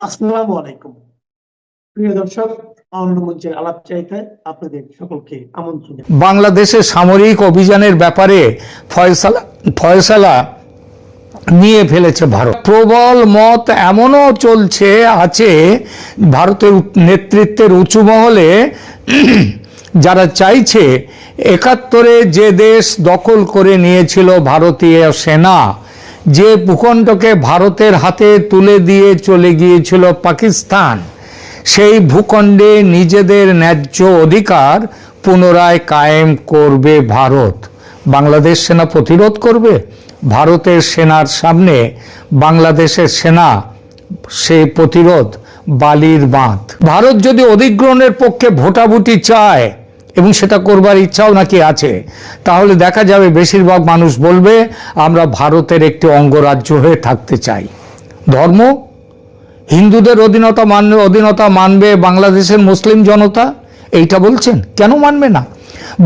আসসালামু আলাইকুম। প্রিয় দর্শক, অন্য মঞ্চের আলাপ চাইতে আপনাদের সকলকে আমন্ত্রণ। বাংলাদেশের সামরিক অভিযানের ব্যাপারে ফয়সালা নিয়ে ফেলেছে ভারত। প্রবল মত এমনও চলছে আছে ভারতের নেতৃত্বের উঁচু মহলে, যারা চাইছে ৭১-এ যে দেশ দখল করে নিয়েছিল ভারতীয় সেনা, যে ভূখণ্ডকে ভারতের হাতে তুলে দিয়ে চলে গিয়েছিল পাকিস্তান, সেই ভূখণ্ডে নিজেদের ন্যায্য অধিকার পুনরায় কায়েম করবে ভারত। বাংলাদেশ সেনা প্রতিরোধ করবে? ভারতের সেনার সামনে বাংলাদেশের সেনা সেই প্রতিরোধ বালির বাঁধ। ভারত যদি অধিগ্রহণের পক্ষে ভোটাভুটি চায়, এবং সেটা করবার ইচ্ছাও নাকি আছে, তাহলে দেখা যাবে বেশিরভাগ মানুষ বলবে আমরা ভারতের একটি অঙ্গরাজ্য হয়ে থাকতে চাই। ধর্ম, হিন্দুদের অধীনতা মানবে বাংলাদেশের মুসলিম জনতা, এইটা বলছেন? কেন মানবে না?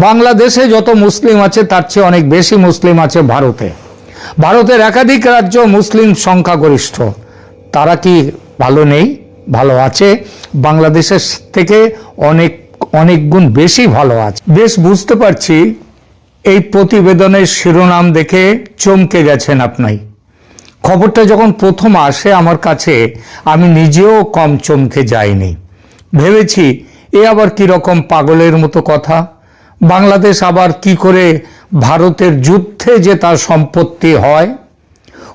বাংলাদেশে যত মুসলিম আছে তার চেয়ে অনেক বেশি মুসলিম আছে ভারতে। ভারতের একাধিক রাজ্য মুসলিম সংখ্যাগরিষ্ঠ। তারা কি ভালো নেই? ভালো আছে, বাংলাদেশের থেকে অনেক অনেক গুণ বেশি ভালো আছে। বেশ বুঝতে পারছি এই প্রতিবেদনের শিরোনাম দেখে চমকে গেছেন আপনি। খবরটা যখন প্রথম আসে আমার কাছে, আমি নিজেও কম চমকে যাইনি। ভেবেছি এ আবার কি রকম পাগলের মতো কথা। বাংলাদেশ আবার কি করে ভারতের যুদ্ধে যে তার সম্পত্তি হয়?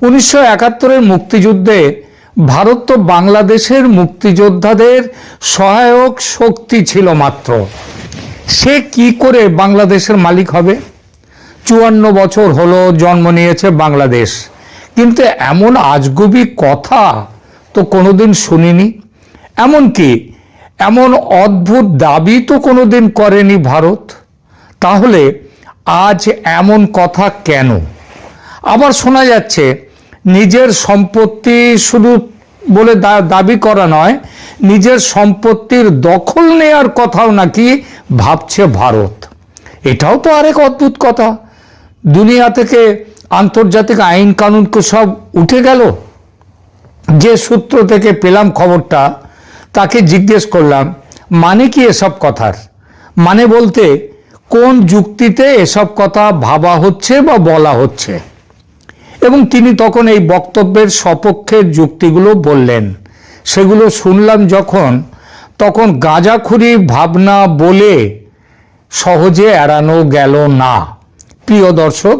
১৯৭১-এর মুক্তিযুদ্ধে ভারত তো বাংলাদেশের মুক্তিযোদ্ধাদের সহায়ক শক্তি ছিল মাত্র। সে কি করে বাংলাদেশের মালিক হবে? ৫৪ বছর হলো জন্ম নিয়েছে বাংলাদেশ, কিন্তু এমন আজগুবি কথা তো কোনোদিন শুনিনি। এমনকি এমন অদ্ভুত দাবি তো কোনোদিন করেনি ভারত। তাহলে আজ এমন কথা কেন? আবার শোনা যাচ্ছে নিজের সম্পত্তি শুধু বলে দাবি করা নয়, নিজের সম্পত্তির দখল নেয়ার কথাও নাকি ভাবছে ভারত। এটাও তো আরেক অদ্ভুত কথা। দুনিয়া থেকে আন্তর্জাতিক আইন কানুন সব উঠে গেল। যে সূত্র থেকে পেলাম খবরটা, তাকে জিজ্ঞেস করলাম মানে কি এসব কথার? মানে বলতে কোন যুক্তিতে এসব কথা ভাবা হচ্ছে বা বলা হচ্ছে। এবং তিনি তখন এই বক্তব্যের সপক্ষের যুক্তিগুলো বললেন। সেগুলো শুনলাম যখন, তখন গাঁজাখুরি ভাবনা বলে সহজে এড়ানো গেল না। প্রিয় দর্শক,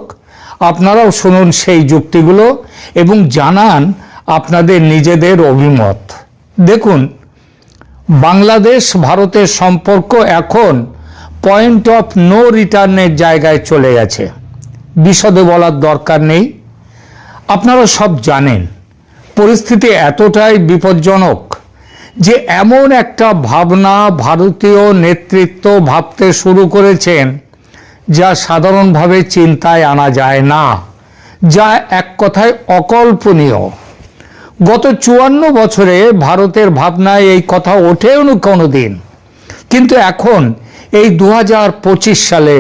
আপনারাও শুনুন সেই যুক্তিগুলো এবং জানান আপনাদের নিজেদের অভিমত। দেখুন, বাংলাদেশ ভারতের সম্পর্ক এখন পয়েন্ট অফ নো রিটার্নের জায়গায় চলে গেছে। বিশদে বলার দরকার নেই, আপনারা সব জানেন। পরিস্থিতি এতটাই বিপজ্জনক যে এমন একটা ভাবনা ভারতীয় নেতৃত্ব ভাবতে শুরু করেছেন যা সাধারণভাবে চিন্তায় আনা যায় না, যা এক কথায় অকল্পনীয়। গত ৫৪ বছরে ভারতের ভাবনায় এই কথা ওঠেও না কোনোদিন, কিন্তু এখন এই ২০২৫ সালে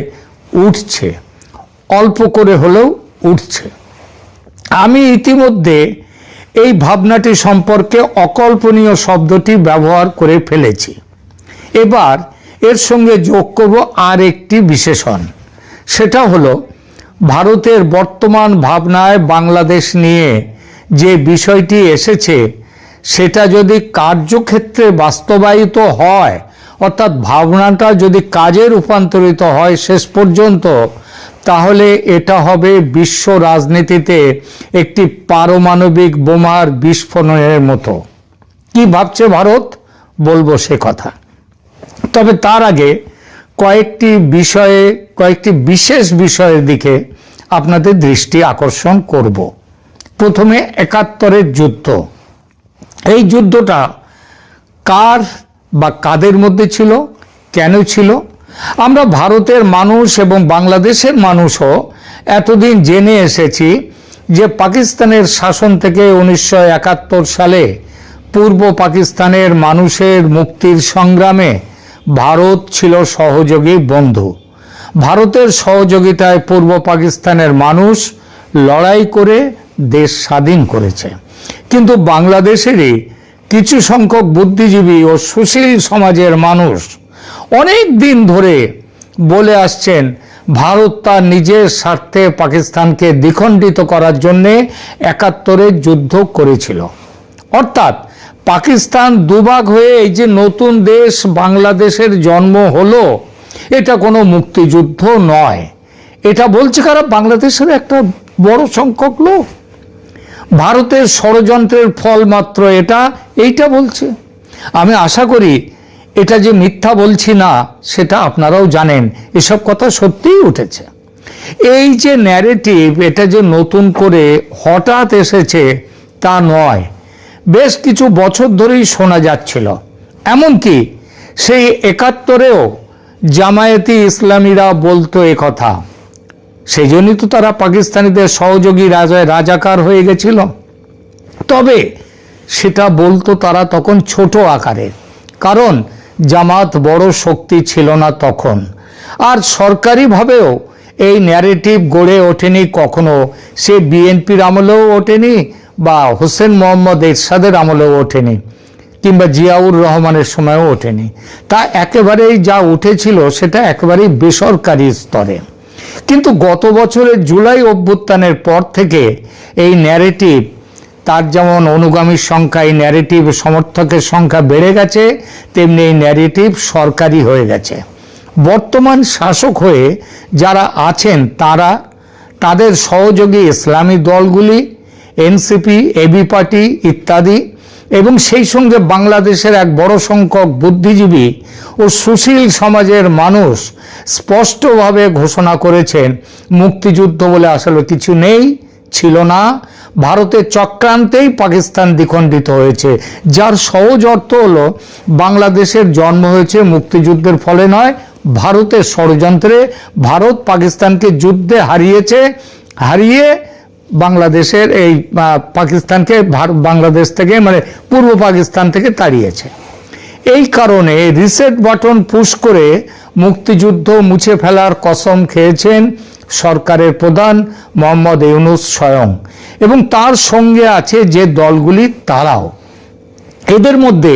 উঠছে, অল্প করে হলেও উঠছে। আমি ইতিমধ্যে এই ভাবনাটি সম্পর্কে অকল্পনীয় শব্দটি ব্যবহার করে ফেলেছি। এবার এর সঙ্গে যোগ করব আর একটি বিশেষণ। সেটা হলো ভারতের বর্তমান ভাবনায় বাংলাদেশ নিয়ে যে বিষয়টি এসেছে, সেটা যদি কার্যক্ষেত্রে বাস্তবায়িত হয়, অর্থাৎ ভাবনাটা যদি কাজে রূপান্তরিত হয় শেষ পর্যন্ত, তাহলে এটা হবে বিশ্ব রাজনীতিতে একটি পারমাণবিক বোমার বিস্ফোরণের মতো। কি ভাবছে ভারত বলবো সে কথা। তবে তার আগে কয়েকটি বিশেষ বিষয়ের দিকে আপনাদের দৃষ্টি আকর্ষণ করব। প্রথমে ৭১-এর যুদ্ধ। এই যুদ্ধটা কার বা কাদের মধ্যে ছিল, কেন ছিল? আমরা ভারতের মানুষ এবং বাংলাদেশের মানুষও এতদিন জেনে এসেছি যে পাকিস্তানের শাসন থেকে ১৯৭১ সালে পূর্ব পাকিস্তানের মানুষের মুক্তির সংগ্রামে ভারত ছিল সহযোগী বন্ধু। ভারতের সহযোগিতায় পূর্ব পাকিস্তানের মানুষ লড়াই করে দেশ স্বাধীন করেছে। কিন্তু বাংলাদেশেরই কিছু সংখ্যক বুদ্ধিজীবী ও সুশীল সমাজের মানুষ অনেক দিন ধরে বলে আসছেন ভারত তার নিজের স্বার্থে পাকিস্তানকে দ্বিখণ্ডিত করার জন্য ৭১-এর যুদ্ধ করেছিল। অর্থাৎ পাকিস্তান দুভাগ হয়ে এই যে নতুন দেশ বাংলাদেশের জন্ম হলো, এটা কোনো মুক্তিযুদ্ধ নয়। এটা বলছে কারা? বাংলাদেশের একটা বড় সংখ্যক লোক। ভারতের ষড়যন্ত্রের ফল মাত্র এইটা বলছে। আমি আশা করি এটা যে মিথ্যা বলছি না সেটা আপনারাও জানেন, এসব কথা সত্যিই উঠেছে। এই যে ন্যারেটিভ, এটা যে নতুন করে হঠাৎ এসেছে তা নয়, বেশ কিছু বছর ধরেই শোনা যাচ্ছিল। এমনকি সেই ৭১-এও জামায়াতি ইসলামীরা বলতো এ কথা। সেই জন্যই তো তারা পাকিস্তানিদের সহযোগী রাজাকার হয়ে গেছিল। তবে সেটা বলতো তারা তখন ছোট আকারে, কারণ জামাত বড় শক্তি ছিল না তখন। আর সরকারিভাবেও এই ন্যারেটিভ গড়ে ওঠেনি কখনো, সে বিএনপির আমলেও ওঠেনি বা হোসেন মোহাম্মদ এরশাদের আমলেও ওঠেনি, কিংবা জিয়াউর রহমানের সময়ও ওঠেনি। তা একেবারেই যা উঠেছিল সেটা একেবারেই বেসরকারি স্তরে। কিন্তু গত বছরের জুলাই অভ্যুত্থানের পর থেকে এই ন্যারেটিভ, তার যেমন অনুগামীর সংখ্যা, এই ন্যারেটিভ সমর্থকের সংখ্যা বেড়ে গেছে, তেমনি এই ন্যারেটিভ সরকারি হয়ে গেছে। বর্তমান শাসক হয়ে যারা আছেন তাদের সহযোগী ইসলামী দলগুলি, এনসিপি, এবি পার্টি ইত্যাদি, এবং সেই সঙ্গে বাংলাদেশের এক বড় সংখ্যক বুদ্ধিজীবী ও সুশীল সমাজের মানুষ স্পষ্টভাবে ঘোষণা করেছেন মুক্তিযুদ্ধ বলে আসলে কিছু নেই, ছিল না। ভারতের চক্রান্তেই পাকিস্তান দ্বিখণ্ডিত হয়েছে, যার সহজ অর্থ হলো বাংলাদেশের জন্ম হয়েছে মুক্তিযুদ্ধের ফলে নয়, ভারতের ষড়যন্ত্রে। ভারত পাকিস্তানকে যুদ্ধে হারিয়ে বাংলাদেশের এই পাকিস্তানকে বাংলাদেশ থেকে, মানে পূর্ব পাকিস্তান থেকে তাড়িয়েছে। এই কারণে রিসেট বাটন পুশ করে মুক্তিযুদ্ধ মুছে ফেলার কসম খেয়েছেন সরকারের প্রধান মোহাম্মদ ইউনূস স্বয়ং, এবং তার সঙ্গে আছে যে দলগুলি তারাও। এদের মধ্যে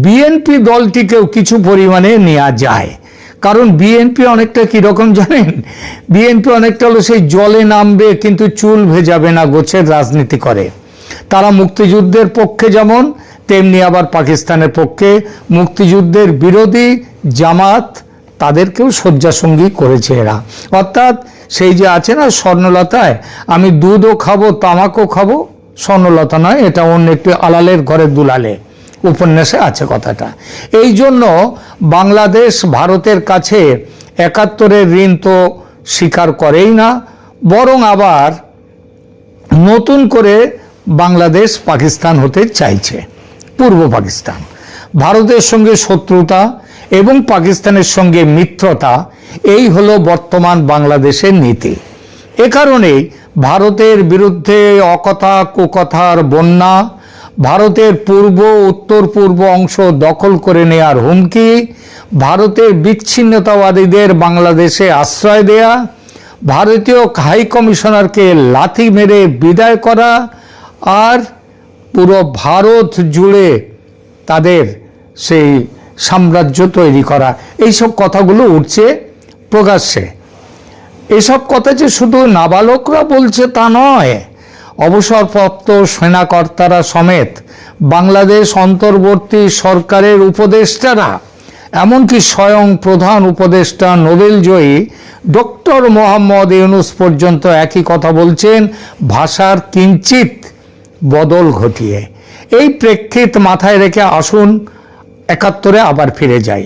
বিএনপি দলটিকেও কিছু পরিমাণে নেওয়া যায়, কারণ বিএনপি অনেকটা কীরকম জানেন? বিএনপি অনেকটা হলো সেই জলে নামবে কিন্তু চুল ভেজাবে না গোছের রাজনীতি করে। তারা মুক্তিযুদ্ধের পক্ষে যেমন, তেমনি আবার পাকিস্তানের পক্ষে। মুক্তিযুদ্ধের বিরোধী জামাত, তাদেরকেও শয্যাসঙ্গী করেছে এরা। অর্থাৎ সেই যে আছে না স্বর্ণলতায়, আমি দুধও খাবো তামাকও খাবো, স্বর্ণলতা নয়, এটা অন্য একটি আলালের ঘরে দুলালে উপন্যাসে আছে কথাটা। এই জন্য বাংলাদেশ ভারতের কাছে ৭১-এর ঋণ তো স্বীকার করেই না, বরং আবার নতুন করে বাংলাদেশ পাকিস্তান হতে চাইছে। পূর্ব পাকিস্তান ভারতের সঙ্গে শত্রুতা এবং পাকিস্তানের সঙ্গে মিত্রতা, এই হলো বর্তমান বাংলাদেশের নীতি। এ কারণেই ভারতের বিরুদ্ধে অকথা কুকথার বন্যা, ভারতের পূর্ব উত্তর পূর্ব অংশ দখল করে নেয়ার হুমকি, ভারতের বিচ্ছিন্নতাবাদীদের বাংলাদেশে আশ্রয় দেয়া, ভারতীয় হাই কমিশনারকে লাথি মেরে বিদায় করা, আর পুরো ভারত জুড়ে তাদের সেই সাম্রাজ্য তৈরি করা, এইসব কথাগুলো উঠছে প্রকাশ্যে। এসব কথা যে শুধু নাবালকরা বলছে তা নয়, অবসরপ্রাপ্ত সেনাকর্তারা সমেত বাংলাদেশ অন্তর্বর্তী সরকারের উপদেষ্টারা, এমনকি স্বয়ং প্রধান উপদেষ্টা নোবেলজয়ী ডক্টর মোহাম্মদ ইউনূস পর্যন্ত একই কথা বলছেন, ভাষার কিঞ্চিত বদল ঘটিয়ে। এই প্রেক্ষিত মাথায় রেখে আসুন ৭১-এ আবার ফিরে যাই।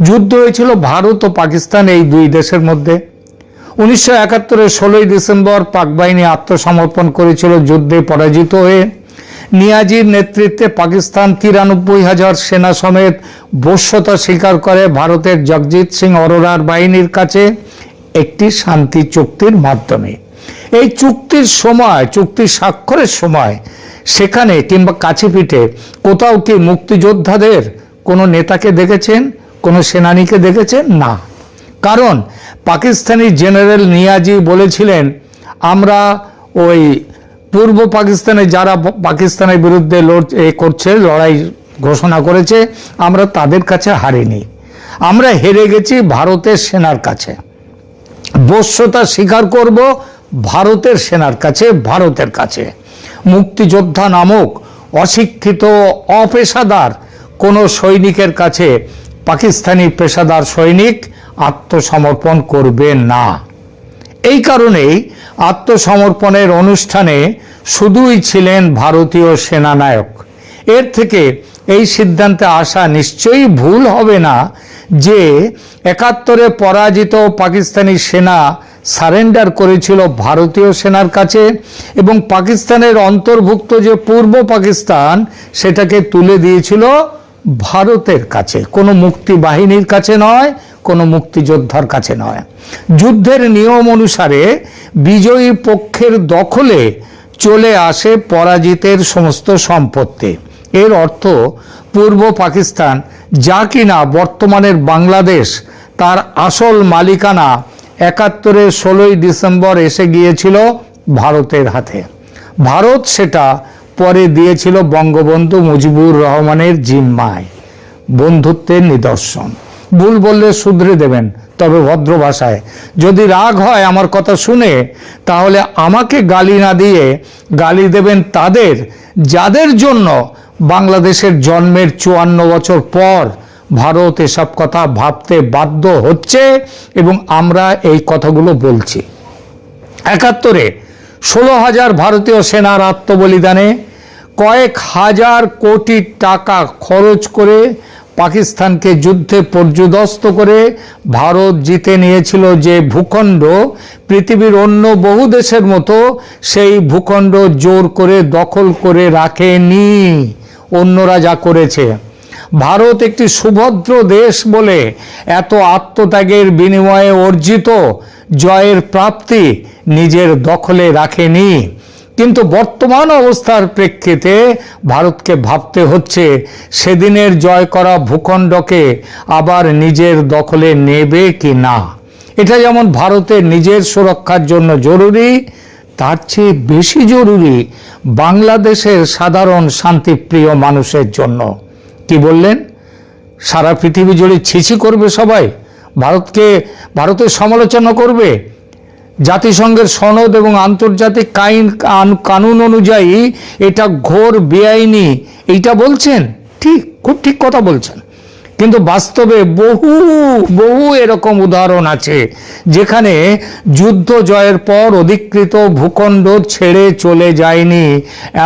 যুদ্ধ হয়েছিল ভারত ও পাকিস্তান এই দুই দেশের মধ্যে। ১৯৭১-এর ১৬ই ডিসেম্বর পাক বাহিনী আত্মসমর্পণ করেছিল যুদ্ধে পরাজিত হয়ে। নিয়াজির নেতৃত্বে পাকিস্তান ৯৩,০০০ সেনা সমেত বশ্যতা স্বীকার করে ভারতের জগজিৎ সিং অরোরার বাহিনীর কাছে একটি শান্তি চুক্তির মাধ্যমে। এই চুক্তির সময়, চুক্তি স্বাক্ষরের সময় সেখানে কিংবা কাছে পিঠে কোথাও কি মুক্তিযোদ্ধাদের কোনো নেতাকে দেখেছেন, কোনো সেনানীকে দেখেছেন? না। কারণ পাকিস্তানি জেনারেল নিয়াজি বলেছিলেন, আমরা ওই পূর্ব পাকিস্তানে যারা পাকিস্তানের বিরুদ্ধে করছে, লড়াই ঘোষণা করেছে, আমরা তাদের কাছে হারিনি, আমরা হেরে গেছি ভারতের সেনার কাছে। বশ্যতা স্বীকার করব ভারতের সেনার কাছে, ভারতের কাছে। মুক্তিযোদ্ধা নামক অশিক্ষিত অপেশাদার কোনো সৈনিকের কাছে পাকিস্তানি পেশাদার সৈনিক আত্মসমর্পণ করবে না। এই কারণেই আত্মসমর্পণের অনুষ্ঠানে শুধুই ছিলেন ভারতীয় সেনানায়ক। এর থেকে এই সিদ্ধান্তে আসা নিশ্চয়ই ভুল হবে না যে ৭১-এ পরাজিত পাকিস্তানি সেনা সারেন্ডার করেছিল ভারতীয় সেনার কাছে এবং পাকিস্তানের অন্তর্ভুক্ত যে পূর্ব পাকিস্তান সেটাকে তুলে দিয়েছিল ভারতের কাছে, কোনো মুক্তি বাহিনীর কাছে নয়, কোনো মুক্তিযোদ্ধার কাছে নয়। যুদ্ধের নিয়ম অনুসারে বিজয়ী পক্ষের দখলে চলে আসে পরাজিতের সমস্ত সম্পত্তি। এর অর্থ পূর্ব পাকিস্তান, যা কিনা বর্তমানের বাংলাদেশ, তার আসল মালিকানা ৭১-এর ১৬ই ডিসেম্বর এসে গিয়েছিল ভারতের হাতে। ভারত সেটা পরে দিয়েছিল বঙ্গবন্ধু মুজিবুর রহমানের জিম্মায়। বন্ধুত্বের নিদর্শন। ভুল বললে শুধরে দেবেন, তবে ভদ্র ভাষায়। যদি রাগ হয় আমার কথা শুনে, তাহলে আমাকে গালি না দিয়ে গালি দেবেন তাদের, যাদের জন্য বাংলাদেশের জন্মের ৫৪ বছর পর ভারত এসব কথা ভাবতে বাধ্য হচ্ছে এবং আমরা এই কথাগুলো বলছি। ৭১-এ ১৬,০০০ ভারতীয় সেনার আত্মবলিদানে কয়েক হাজার কোটি টাকা খরচ করে পাকিস্তানকে যুদ্ধে পর্যুদস্ত করে ভারত জিতে নিয়েছিল যে ভূখণ্ড, পৃথিবীর অন্য বহু দেশের মতো সেই ভূখণ্ড জোর করে দখল করে রাখেনি। অন্যরা যা করেছে, ভারত একটি সুভদ্র দেশ বলে এত আত্মত্যাগের বিনিময়ে অর্জিত জয়ের প্রাপ্তি নিজের দখলে রাখেনি। কিন্তু বর্তমান অবস্থার প্রেক্ষিতে ভারতকে ভাবতে হচ্ছে সেদিনের জয় করা ভূখণ্ডকে আবার নিজের দখলে নেবে কি না। এটা যেমন ভারতের নিজের সুরক্ষার জন্য জরুরি, তার চেয়ে বেশি জরুরি বাংলাদেশের সাধারণ শান্তিপ্রিয় মানুষের জন্য। কি বললেন? সারা পৃথিবী জুড়ে ছিছি করবে সবাই, ভারতের সমালোচনা করবে, জাতিসংঘের সনদ এবং আন্তর্জাতিক কানুন অনুযায়ী এটা ঘোর বেআইনি, এইটা বলছেন? ঠিক, খুব ঠিক কথা বলছেন। কিন্তু বাস্তবে বহু বহু এরকম উদাহরণ আছে যেখানে যুদ্ধ জয়ের পর অধিকৃত ভূখণ্ড ছেড়ে চলে যায়নি,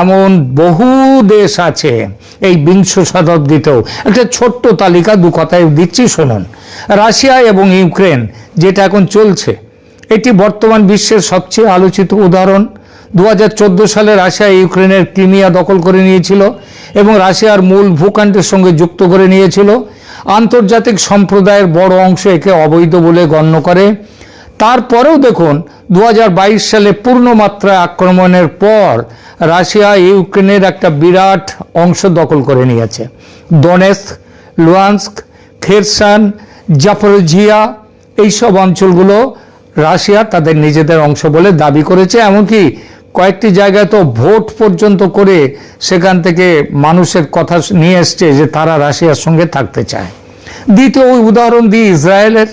এমন বহু দেশ আছে। এই বিংশ শতাব্দীতেও একটা ছোট্ট তালিকা দু কথায় দিচ্ছি, শুনুন। রাশিয়া এবং ইউক্রেন, যেটা এখন চলছে, এটি বর্তমান বিশ্বের সবচেয়ে আলোচিত উদাহরণ। ২০১৪ সালে রাশিয়া ইউক্রেনের ক্রিমিয়া দখল করে নিয়েছিল এবং রাশিয়ার মূল ভূখণ্ডের সঙ্গে যুক্ত করে নিয়েছিল। আন্তর্জাতিক সম্প্রদায়ের বড় অংশ একে অবৈধ বলে গণ্য করে। তারপরেও দেখুন ২০২২ সালে পূর্ণমাত্রায় আক্রমণের পর রাশিয়া ইউক্রেনের একটা বিরাট অংশ দখল করে নিয়েছে। দনেৎস্ক, লুহানস্ক, খেরসন, জাপোরিজিয়া, এইসব অঞ্চলগুলো রাশিয়া তাদের নিজেদের অংশ বলে দাবি করেছে। এমনকি কয়েকটি জায়গায় তো ভোট পর্যন্ত করে সেখান থেকে মানুষের কথা নিয়ে এসছে যে তারা রাশিয়ার সঙ্গে থাকতে চায়। দ্বিতীয় উদাহরণ দিই ইসরায়েলের।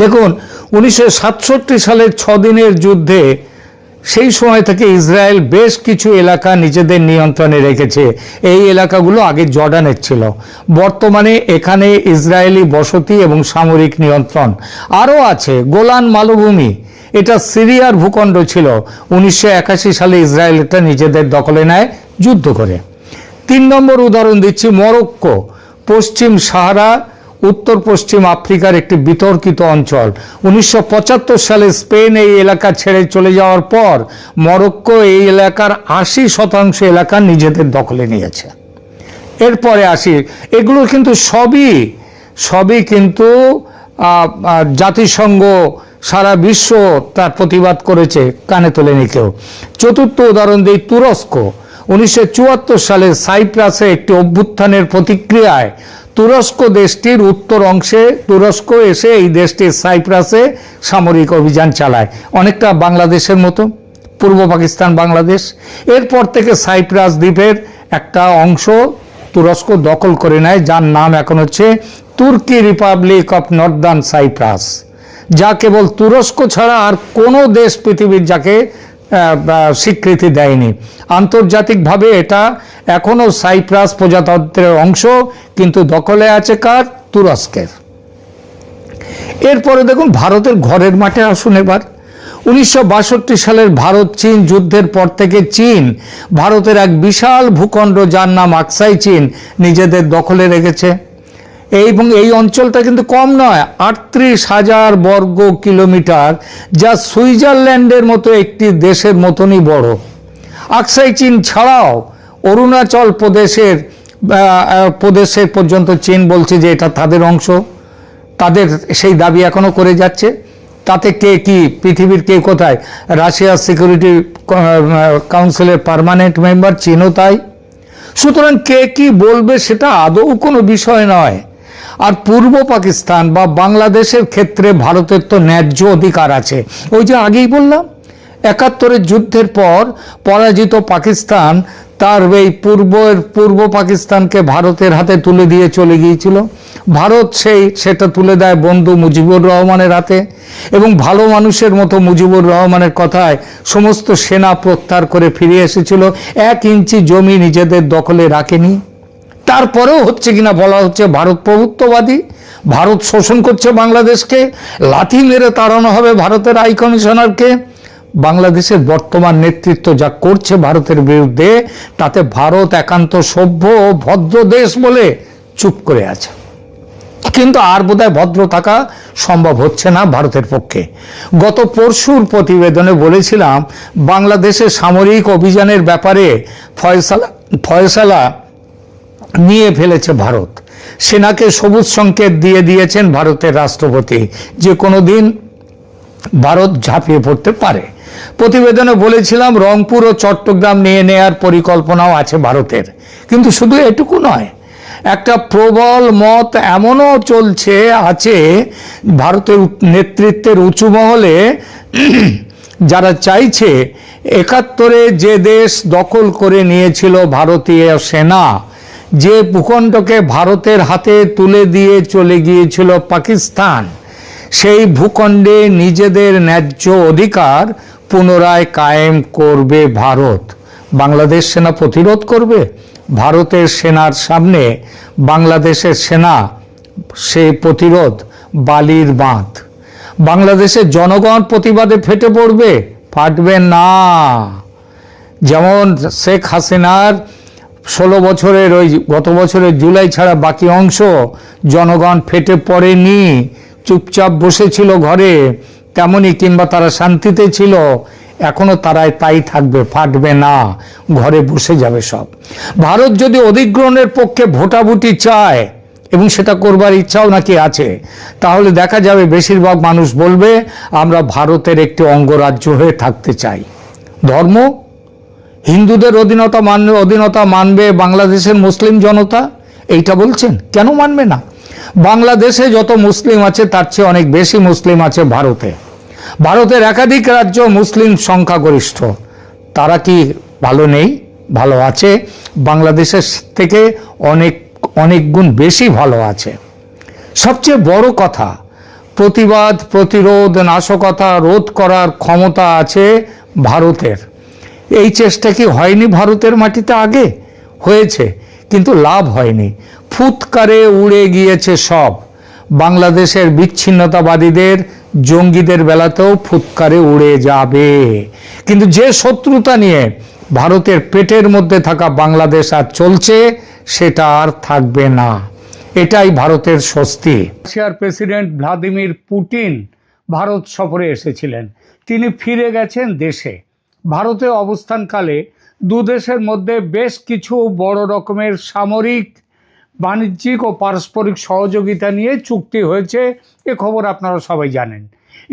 দেখুন ১৯৬৭ সালের ৬ দিনের যুদ্ধে সেই সময় থেকে ইসরায়েল বেশ কিছু এলাকা নিজেদের নিয়ন্ত্রণে রেখেছে। এই এলাকাগুলো আগে জর্ডানের ছিল, বর্তমানে এখানে ইসরায়েলি বসতি এবং সামরিক নিয়ন্ত্রণ আরও আছে। গোলান মালভূমি, এটা সিরিয়ার ভূখণ্ড ছিল। ১৯৮১ সালে ইসরায়েল এটা নিজেদের দখলে নেয় যুদ্ধ করে। ৩ নম্বর উদাহরণ দিচ্ছি মরক্কো। পশ্চিম সাহারা, উত্তর পশ্চিম আফ্রিকার একটি বিতর্কিত অঞ্চল। ১৯৭৫ সালে স্পেন এই এলাকা ছেড়ে চলে যাওয়ার পর মরক্কো এই এলাকার ৮০% এলাকা নিজেদের দখলে নিয়েছে। এরপরে আসি, এগুলো কিন্তু সবই কিন্তু জাতিসংঘ, সারা বিশ্ব তার প্রতিবাদ করেছে, কানে তোলেনি কেউ। চতুর্থ উদাহরণ দিই তুরস্ক। ১৯৭৪ সালে সাইপ্রাসে একটি অভ্যুত্থানের প্রতিক্রিয়ায় তুরস্ক দেশটির উত্তর অংশে তুরস্ক এসে এই দেশটির সাইপ্রাসে সামরিক অভিযান চালায়, অনেকটা বাংলাদেশের মতো। পূর্ব পাকিস্তান বাংলাদেশ। এরপর থেকে সাইপ্রাস দ্বীপের একটা অংশ তুরস্ক দখল করে নেয়, যার নাম এখন হচ্ছে তুর্কি রিপাবলিক অফ নর্দার্ন সাইপ্রাস, যা কেবল তুরস্ক ছাড়া আর কোনো দেশ পৃথিবীর যাকে স্বীকৃতি দেয়নি। আন্তর্জাতিকভাবে এটা এখনো সাইপ্রাস প্রজাতন্ত্রের অংশ, কিন্তু দখলে আছে কার? তুরস্কের। এরপরে দেখুন ভারতের ঘরের মাঠে আসুন এবার। 1962 সালের ভারত চীন যুদ্ধের পর থেকে চীন ভারতের এক বিশাল ভূখণ্ড, যার নাম আকসাই চীন, নিজেদের দখলে রেখেছে। এবং এই অঞ্চলটা কিন্তু কম নয়, 38,000 বর্গ কিলোমিটার, যা সুইজারল্যান্ডের মতো একটি দেশের মতনই বড়। আকসাই চীন ছাড়াও অরুণাচল প্রদেশের পর্যন্ত চীন বলছে যে এটা তাদের অংশ। তাদের সেই দাবি এখনো করে যাচ্ছে। তাতে কে কি, পৃথিবীর কে কোথায়? রাশিয়ার সিকিউরিটি কাউন্সিলের পার্মানেন্ট মেম্বার চীনও তাই। সুতরাং কে কি বলবে সেটা আদৌ কোনো বিষয় নয়। আর পূর্ব পাকিস্তান বা বাংলাদেশের ক্ষেত্রে ভারতের তো ন্যায্য অধিকার আছে। ওই যে আগেই বললাম, 71-এর যুদ্ধের পর পরাজিত পাকিস্তান তার এই পূর্ব পাকিস্তানকে ভারতের হাতে তুলে দিয়ে চলে গিয়েছিল। ভারত সেটা তুলে দেয় বন্ধু মুজিবুর রহমানের হাতে, এবং ভালো মানুষের মতো মুজিবুর রহমানের কথায় সমস্ত সেনা প্রত্যাহার করে ফিরে এসেছিল। 1 ইঞ্চি জমি নিজেদের দখলে রাখেনি। তারপরেও হচ্ছে কিনা বলা হচ্ছে ভারত প্রভুত্ববাদী, ভারত শোষণ করছে বাংলাদেশকে, লাথি মেরে তাড়ানো হবে ভারতের হাই কমিশনারকে। বাংলাদেশের বর্তমান নেতৃত্ব যা করছে ভারতের বিরুদ্ধে, তাতে ভারত একান্ত সভ্য ও ভদ্র দেশ বলে চুপ করে আছে। কিন্তু আর বোধহয় ভদ্র থাকা সম্ভব হচ্ছে না ভারতের পক্ষে। গত পরশুর প্রতিবেদনে বলেছিলাম, বাংলাদেশের সামরিক অভিযানের ব্যাপারে ফয়সালা নিয়ে ফেলেছে ভারত। সেনাকে সবুজ সংকেত দিয়ে দিয়েছেন ভারতের রাষ্ট্রপতি, যে কোনো দিন ভারত ঝাঁপিয়ে পড়তে পারে। প্রতিবেদনে বলেছিলাম রংপুর ও চট্টগ্রাম নিয়ে নেয়ার পরিকল্পনাও আছে ভারতের। কিন্তু শুধু এটুকু নয়, একটা প্রবল মত এমনও চলছে আছে ভারতের নেতৃত্বের উঁচু মহলে, যারা চাইছে 71-এ যে দেশ দখল করে নিয়েছিল ভারতীয় সেনা, যে ভূখণ্ডকে ভারতের হাতে তুলে দিয়ে চলে গিয়েছিল পাকিস্তান, সেই ভূখণ্ডে নিজেদের ন্যায্য অধিকার পুনরায় কায়েম করবে ভারত। বাংলাদেশ সেনা প্রতিরোধ করবে। ভারতের সেনার সামনে বাংলাদেশের সেনা সেই প্রতিরোধ বালির বাঁধ। বাংলাদেশের জনগণ প্রতিবাদে ফেটে পড়বে? ফাটবে না। যেমন শেখ হাসিনার 16 বছরের ওই গত বছরের জুলাই ছাড়া বাকি অংশ জনগণ ফেটে পড়েনি, চুপচাপ বসেছিল ঘরে, তেমনই কিংবা তারা শান্তিতে ছিল, এখনো তারাই তাই থাকবে, ফাটবে না, ঘরে বসে যাবে সব। ভারত যদি অধিগ্রহণের পক্ষে ভোটাভুটি চায়, এবং সেটা করবার ইচ্ছাও নাকি আছে, তাহলে দেখা যাবে বেশিরভাগ মানুষ বলবে আমরা ভারতের একটি অঙ্গরাজ্য হয়ে থাকতে চাই। ধর্ম, হিন্দুদের অধীনতা মানবে বাংলাদেশের মুসলিম জনতা, এইটা বলছেন। কেন মানবে না? বাংলাদেশে যত মুসলিম আছে তার চেয়ে অনেক বেশি মুসলিম আছে ভারতে। ভারতের একাধিক রাজ্য মুসলিম সংখ্যাগরিষ্ঠ। তারা কি ভালো নেই? ভালো আছে। বাংলাদেশের থেকে অনেক গুণ বেশি ভালো আছে। সবচেয়ে বড় কথা, প্রতিবাদ, প্রতিরোধ, নাশকতা রোধ করার ক্ষমতা আছে ভারতের। এই চেষ্টা কি হয়নি ভারতের মাটিতে? আগে হয়েছে, কিন্তু লাভ হয়নি। ফুৎকারে উড়ে গিয়েছে সব। বাংলাদেশের বিচ্ছিন্নতাবাদীদের, জঙ্গিদের বেলাতেও ফুৎকারে উড়ে যাবে। কিন্তু যে শত্রুতা নিয়ে ভারতের পেটের মধ্যে থাকা বাংলাদেশ আর চলছে, সেটা আর থাকবে না। এটাই ভারতের স্বস্তি। রাশিয়ার প্রেসিডেন্ট ভ্লাদিমির পুতিন ভারত সফরে এসেছিলেন। তিনি ফিরে গেছেন দেশে। ভারতে অবস্থানকালে দু দেশের মধ্যে বেশ কিছু বড় রকমের সামরিক, বাণিজ্যিক ও পারস্পরিক সহযোগিতা নিয়ে চুক্তি হয়েছে। এ খবর আপনারা সবাই জানেন।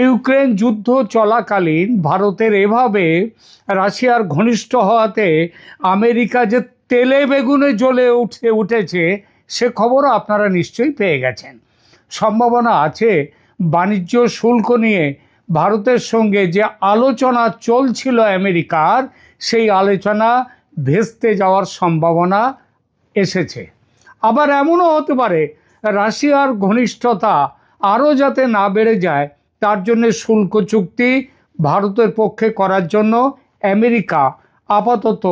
ইউক্রেন যুদ্ধ চলাকালীন ভারতের এভাবে রাশিয়ার ঘনিষ্ঠ হওয়াতে আমেরিকা যে তেলে বেগুনে জ্বলে উঠেছে, সে খবরও আপনারা নিশ্চয়ই পেয়ে গেছেন। সম্ভাবনা আছে বাণিজ্য শুল্ক নিয়ে ভারতের সঙ্গে যে আলোচনা চলছিল আমেরিকার, সেই আলোচনা ভেস্তে যাওয়ার সম্ভাবনা এসেছে। আবার এমনও হতে পারে রাশিয়ার ঘনিষ্ঠতা আরও যাতে না বেড়ে যায়, তার জন্য শুল্ক চুক্তি ভারতের পক্ষে করার জন্য আমেরিকা আপাতত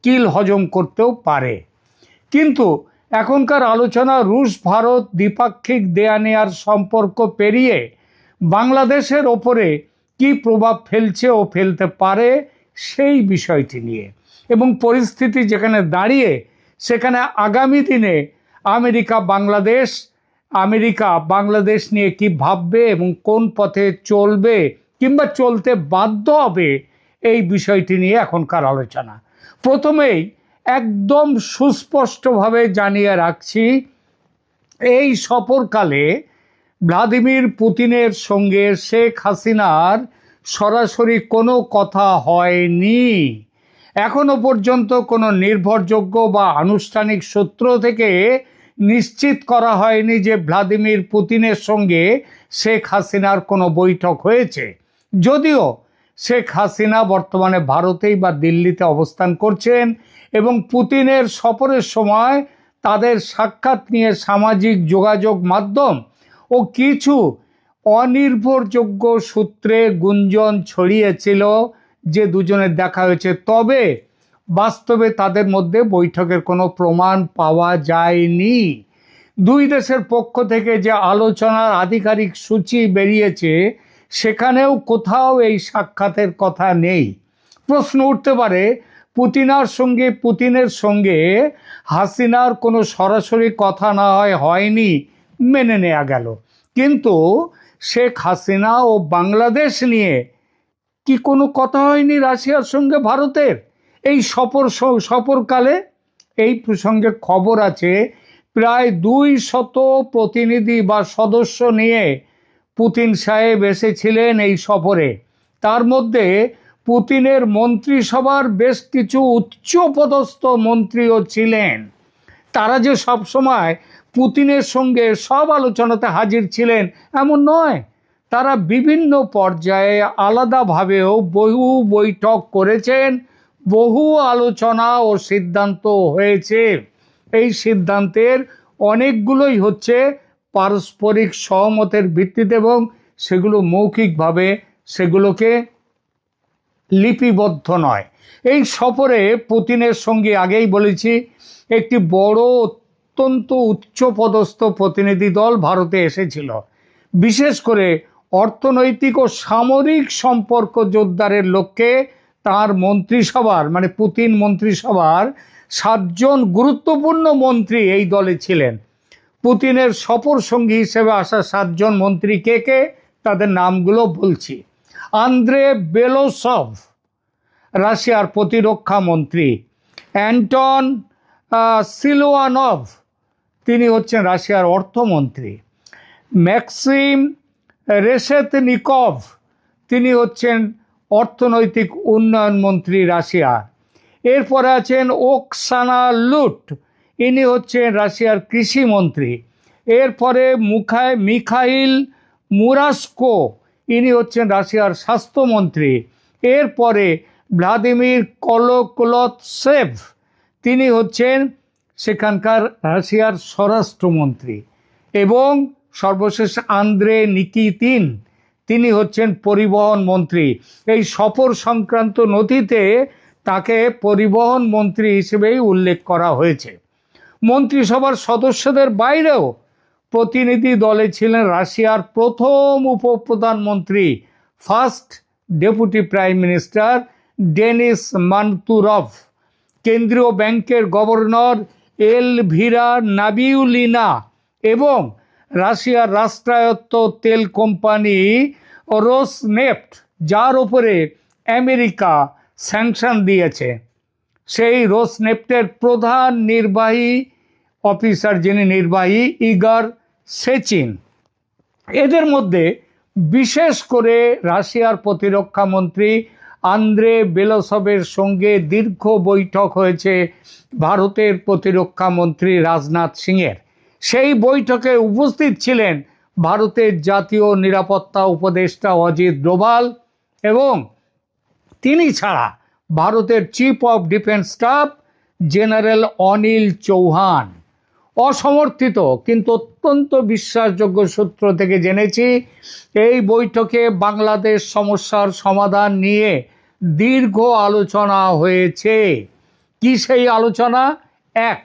কিল হজম করতেও পারে। কিন্তু এখনকার আলোচনা রুশ ভারত দ্বিপাক্ষিক দেয়া নেয়ার সম্পর্ক পেরিয়ে বাংলাদেশের ওপরে কি প্রভাব ফেলছে ও ফেলতে পারে সেই বিষয়টি নিয়ে, এবং পরিস্থিতি যেখানে দাঁড়িয়ে সেখানে আগামী দিনে আমেরিকা বাংলাদেশ নিয়ে কি ভাববে এবং কোন পথে চলবে কিংবা চলতে বাধ্য হবে, এই বিষয়টি নিয়ে এখনকার আলোচনা। প্রথমেই একদম সুস্পষ্টভাবে জানিয়ে রাখছি, এই সফরকালে ভ্লাদিমির পুতিনের সঙ্গে শেখ হাসিনার সরাসরি কোনো কথা হয়নি। এখনো পর্যন্ত কোনো নির্ভরযোগ্য বা আনুষ্ঠানিক সূত্র থেকে নিশ্চিত করা হয়নি যে ভ্লাদিমির পুতিনের সঙ্গে শেখ হাসিনার কোনো বৈঠক হয়েছে। যদিও শেখ হাসিনা বর্তমানে ভারতেই বা দিল্লিতে অবস্থান করছেন এবং পুতিনের সফরের সময় তাদের সাক্ষাৎ নিয়ে সামাজিক যোগাযোগ মাধ্যম ও কিছু অনির্ভরযোগ্য সূত্রে গুঞ্জন ছড়িয়েছিল যে দুজনের দেখা হয়েছে, তবে বাস্তবে তাদের মধ্যে বৈঠকের কোনো প্রমাণ পাওয়া যায়নি। দুই দেশের পক্ষ থেকে যে আলোচনার আধিকারিক সূচি বেরিয়েছে সেখানেও কোথাও এই সাক্ষাতের কথা নেই। প্রশ্ন উঠতে পারে, পুতিনের সঙ্গে হাসিনার কোনো সরাসরি কথা না হয়নি মেনে নেওয়া গেল, কিন্তু শেখ হাসিনা ও বাংলাদেশ নিয়ে কি কোনো কথা হয়নি রাশিয়ার সঙ্গে ভারতের? এই সফরকালে এই প্রসঙ্গে খবর আছে প্রায় 200 প্রতিনিধি বা সদস্য নিয়ে পুতিন সাহেব এসেছিলেন এই সফরে। তার মধ্যে পুতিনের মন্ত্রিসভার বেশ কিছু উচ্চপদস্থ মন্ত্রীও ছিলেন। তারা যে সবসময় পুতিনের সঙ্গে সব আলোচনাতে হাজির ছিলেন এমন নয়, তারা বিভিন্ন পর্যায়ে আলাদাভাবেও বহু বৈঠক করেছেন, বহু আলোচনা ও সিদ্ধান্ত হয়েছে। এই সিদ্ধান্তের অনেকগুলোই হচ্ছে পারস্পরিক সহমতের ভিত্তিতে এবং সেগুলো মৌখিকভাবে সেগুলোকে লিপিবদ্ধ নয়। এই সফরে পুতিনের সঙ্গে আগেই বলেছি একটি বড় অত্যন্ত উচ্চপদস্থ প্রতিনিধি দল ভারতে এসেছিল। বিশেষ করে অর্থনৈতিক ও সামরিক সম্পর্ক জোরদারের লক্ষ্যে তার মন্ত্রিসভার পুতিন মন্ত্রিসভার 7 জন গুরুত্বপূর্ণ মন্ত্রী এই দলে ছিলেন। পুতিনের সফর সঙ্গী হিসেবে আসা 7 জন মন্ত্রী কে তাদের নামগুলো বলছি। আন্দ্রে বেলোসভ, রাশিয়ার প্রতিরক্ষা মন্ত্রী। অ্যান্টন সিলওয়ানভ, তিনি হচ্ছেন রাশিয়ার অর্থমন্ত্রী। ম্যাক্সিম রেশেতনিকভ, তিনি হচ্ছেন অর্থনৈতিক উন্নয়ন মন্ত্রী রাশিয়ার। এরপরে আছেন ওকসানা লুট, ইনি হচ্ছেন রাশিয়ার কৃষিমন্ত্রী। এরপরে মিখাইল মুরাস্কো, ইনি হচ্ছেন রাশিয়ার স্বাস্থ্যমন্ত্রী। এরপরে ভ্লাদিমির কলোকলতসেভ, তিনি হচ্ছেন সেখানকার রাশিয়ার স্বরাষ্ট্রমন্ত্রী। এবং সর্বশেষ আন্দ্রে নিকিতিন, তিনি হচ্ছেন পরিবহন মন্ত্রী। এই সফর সংক্রান্ত নথিতে তাকে পরিবহন মন্ত্রী হিসেবেই উল্লেখ করা হয়েছে। মন্ত্রিসভার সদস্যদের বাইরেও প্রতিনিধি দলে ছিলেন রাশিয়ার প্রথম উপপ্রধানমন্ত্রী, first deputy prime minister Denis Manturov, কেন্দ্রীয় ব্যাংকের গভর্নর এলভিরা নাবিউলিনা এবং রাশিয়ার রাষ্ট্রায়ত্ত তেল কোম্পানি রোসনেফট, যার উপরে আমেরিকা স্যাংশন দিয়েছে, সেই রোসনেফটের প্রধান নির্বাহী অফিসার যিনি নির্বাহী ইগর সেচিন। এদের মধ্যে বিশেষ করে রাশিয়ার প্রতিরক্ষা মন্ত্রী আন্দ্রে বেলোসভের সঙ্গে দীর্ঘ বৈঠক হয়েছে ভারতের প্রতিরক্ষা মন্ত্রী রাজনাথ সিংয়ের। সেই বৈঠকে উপস্থিত ছিলেন ভারতের জাতীয় নিরাপত্তা উপদেষ্টা অজিত ডোভাল এবং তিনি ছাড়া ভারতের chief of defence staff general Anil Chauhan অসমর্থিত। কিন্তু অত্যন্ত বিশ্বাসযোগ্য সূত্র থেকে জেনেছি এই বৈঠকে বাংলাদেশ সমস্যার সমাধান নিয়ে দীর্ঘ আলোচনা হয়েছে। কি সেই আলোচনা? এক,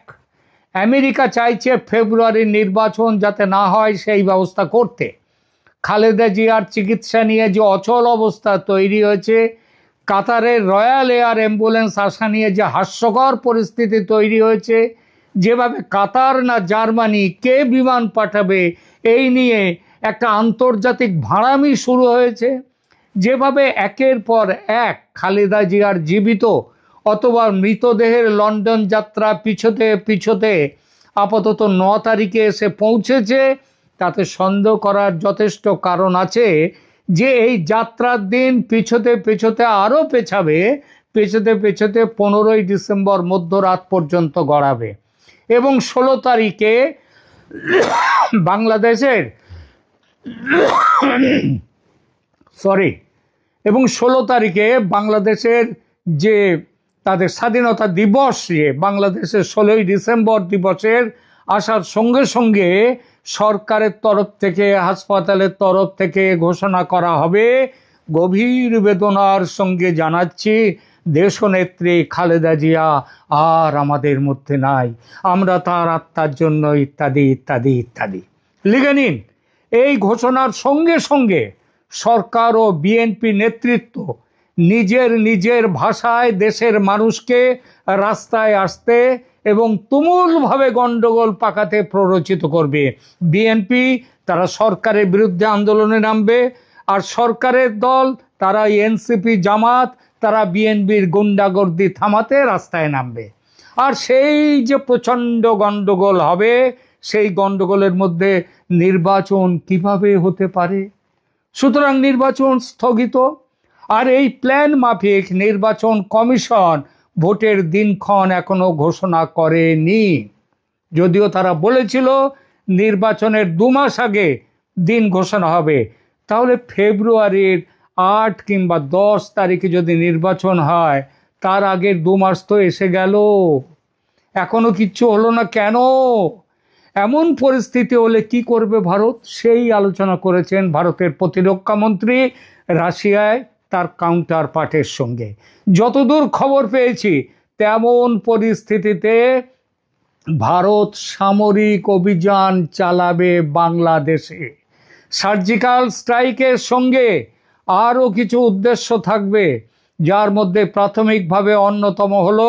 আমেরিকা চাইছে ফেব্রুয়ারির নির্বাচন যাতে না হয় সেই ব্যবস্থা করতে। খালেদা জিয়ার চিকিৎসা নিয়ে যে অচল অবস্থা তৈরি হয়েছে, কাতারের রয়্যাল এয়ার অ্যাম্বুলেন্স আসা নিয়ে যে হাস্যকর পরিস্থিতি তৈরি হয়েছে, যেভাবে কাতার না জার্মানি কে বিমান পাঠাবে এই নিয়ে একটা আন্তর্জাতিক ভাড়ামি শুরু হয়েছে, যেভাবে একের পর এক খালেদা জিয়ার জীবিত অথবা মৃতদেহের লন্ডন যাত্রা পিছোতে পিছোতে আপাতত 9 তারিখে এসে পৌঁছেছে, তাতে সন্দেহ করার যথেষ্ট কারণ আছে যে এই যাত্রার দিন পিছোতে পিছোতে আরও পেছাবে, পেছোতে পেছোতে 15ই ডিসেম্বর মধ্যরাত পর্যন্ত গড়াবে। এবং 16 তারিখে বাংলাদেশের এবং 16 তারিখে বাংলাদেশের যে তাদের স্বাধীনতা দিবস, বাংলাদেশের 16ই ডিসেম্বর দিবসের আসার সঙ্গে সঙ্গে সরকারের তরফ থেকে, হাসপাতালের তরফ থেকে ঘোষণা করা হবে, গভীর বেদনার সঙ্গে জানাচ্ছি দেশনেত্রী খালেদা জিয়া আর আমাদের মধ্যে নাই, আমরা তার আত্মার জন্য ইত্যাদি ইত্যাদি ইত্যাদি লিখে নিন। এই ঘোষণার সঙ্গে সঙ্গে সরকার ও বিএনপি নেতৃত্ব নিজের নিজের ভাষায় দেশের মানুষকে রাস্তায় আসতে এবং তুমুলভাবে গণ্ডগোল পাকাতে প্ররোচিত করবে। বিএনপি তারা সরকারের বিরুদ্ধে আন্দোলনে নামবে, আর সরকারের দল তারা এনসিপি জামাত তারা বিএনপির গুন্ডাগর্দি থামাতে রাস্তায় নামবে। আর সেই যে প্রচণ্ড গণ্ডগোল হবে, সেই গণ্ডগোলের মধ্যে নির্বাচন কিভাবে হতে পারে? সুতরাং নির্বাচন স্থগিত। আর এই প্ল্যান মাফিক নির্বাচন কমিশন ভোটের দিনক্ষণ এখনো ঘোষণা করেনি, যদিও তারা বলেছিল নির্বাচনের 2 মাস আগে দিন ঘোষণা হবে। তাহলে ফেব্রুয়ারির 8 কিংবা 10 তারিখে যদি নির্বাচন হয়, তার আগের 2 মাস তো এসে গেল, এখনো কিচ্ছু হলো না কেন? এমন পরিস্থিতি হলে কি করবে ভারত? সেই আলোচনা করেছেন ভারতের প্রতিরক্ষা মন্ত্রী রাশিয়ায় তার কাউন্টার পার্টের সঙ্গে। যতদূর খবর পেয়েছি, তেমন পরিস্থিতিতে ভারত সামরিক অভিযান চালাবে বাংলাদেশে। সার্জিক্যাল স্ট্রাইকের সঙ্গে আরও কিছু উদ্দেশ্য থাকবে, যার মধ্যে প্রাথমিকভাবে অন্যতম হলো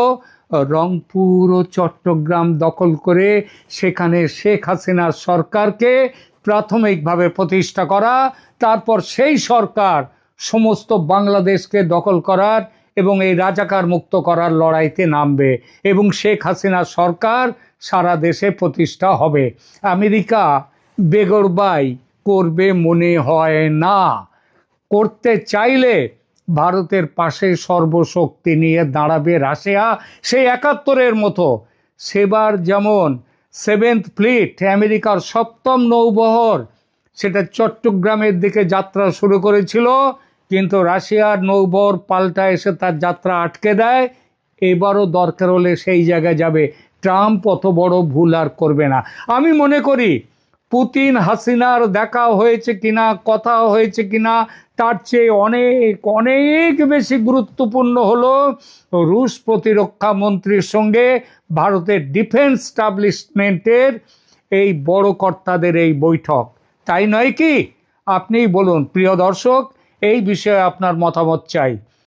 রংপুর ও চট্টগ্রাম দখল করে সেখানে শেখ হাসিনার সরকারকে প্রাথমিকভাবে প্রতিষ্ঠা করা, তারপর সেই সরকার সমস্ত বাংলাদেশকে দখল করার এবং এই রাজাকার মুক্ত করার লড়াইতে নামবে এবং শেখ হাসিনার সরকার সারা দেশে প্রতিষ্ঠা হবে। আমেরিকা বেগরবাই করবে মনে হয় না। করতে চাইলে ভারতের পাশে সর্বশক্তি নিয়ে দাঁড়াবে রাশিয়া, সেই 71-এর মতো। সেবার যেমন 7th ফ্লিট, আমেরিকার 7ম নৌবহর, সেটা চট্টগ্রামের দিকে যাত্রা শুরু করেছিল, কিন্তু রাশিয়ার নৌবহর পাল্টা এসে তার যাত্রা আটকে দেয়। এবারও দরকার হলে সেই জায়গায় যাবে। ট্রাম্প অত বড় ভুল আর করবে না। আমি মনে করি পুতিন হাসিনার দেখা হয়েছে কিনা, কথা হয়েছে কিনা, তার চেয়ে অনেক অনেক বেশি গুরুত্বপূর্ণ হলো রুশ প্রতিরক্ষা মন্ত্রীর সঙ্গে ভারতের ডিফেন্স স্টাবলিশমেন্টের এই বড় কর্তাদের এই বৈঠক, তাই নয় কি? আপনিই বলুন প্রিয় দর্শক, এই বিষয়ে আপনার মতামত চাই।